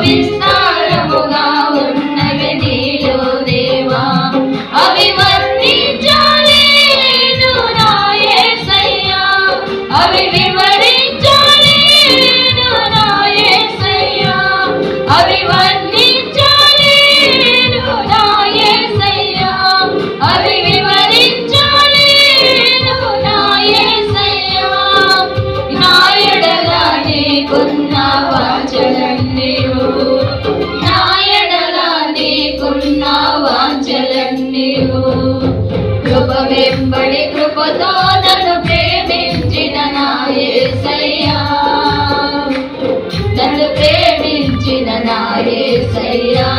విస్తారముగా ఉన్నవి నీలో దేవా, అవి వర్ణించలేను నా యేసయ్యా, అవి వివరించలేను నా యేసయ్యా, అవి వర్ణించలేను నా యేసయ్యా, అవి వివరించలేను నా యేసయ్యా. నా ఎడల నీకున్న వాంఛలన్నీయు, నా ఎడల నీకున్న వాంఛలన్నీయు, కృప వెంబడి కృపతో నన్ను ప్రేమించిన నా యేసయ్యా, నన్ను ప్రేమించిన నా యేసయ్యా,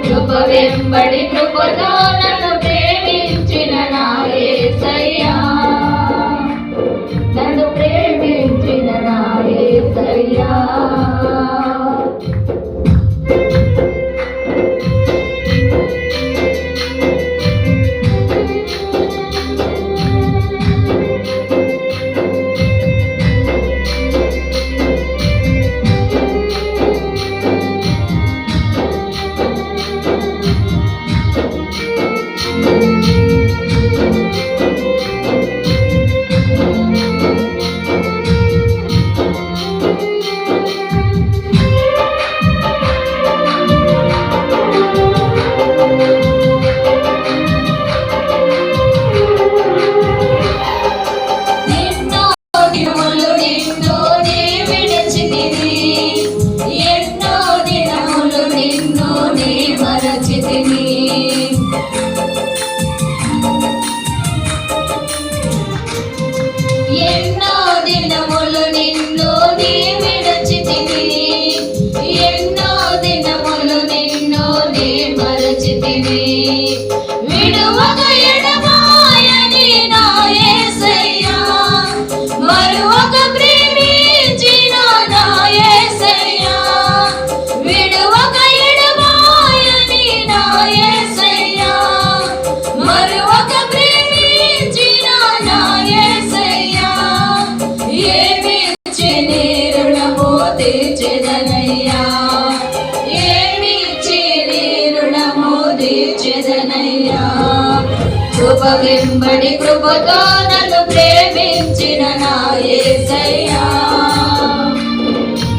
కృప వెంబడి కృపతో నన్ను ప్రేమించిన నా యేసయ్యా, నన్ను ప్రేమించిన నా యేసయ్యా. ఎన్నో దినములు నిన్ను నీ విడచితిని, ఎన్నో దినములు నిన్ను నీ మరచితిని, విడువక ఎడబాయని నా యేసయ్యా, మరువక ప్రేమించిన నా యేసయ్యా, విడువక ఎడబాయని నా యేసయ్యా, మరువక ప్రేమించిన నా యేసయ్యా, ఏమిచ్చి నీ రుణము తీర్చెదనయ్యా, ఏమిచ్చి నీ రుణము తీర్చెదనయ్యా, కృప వెంబడి కృపతో నన్ను ప్రేమించిన నా యేసయ్యా,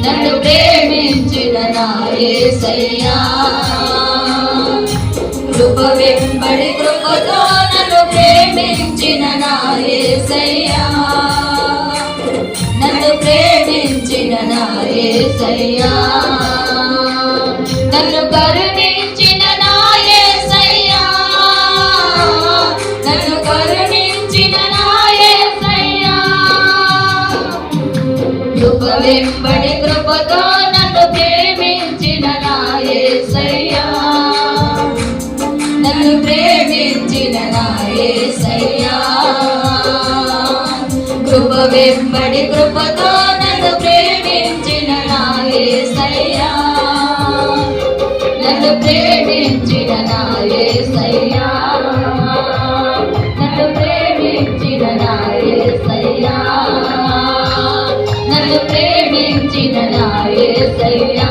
నన్ను ప్రేమించిన నా యేసయ్యా, కృప వెంబడి కృపతో నన్ను ప్రేమించిన నా యేసయ్యా, నన్ను ప్రేమించిన నా యేసయ్యా, నన్ను కరుణించిన నా యేసయ్యా, నన్ను కరుణించిన నా యేసయ్యా, కృప వెంబడి కృపతో నన్ను ప్రేమించిన నా యేసయ్యా, నన్ను ప్రేమించిన నా యేసయ్యా, కృప వెంబడి కృపతో నన్ను ప్రేమించిన నా యేసయ్యా, నన్ను ప్రేమించిన నా యేసయ్యా, నన్ను ప్రేమించిన నా యేసయ్యా, నన్ను ప్రేమించిన నా యేసయ్యా.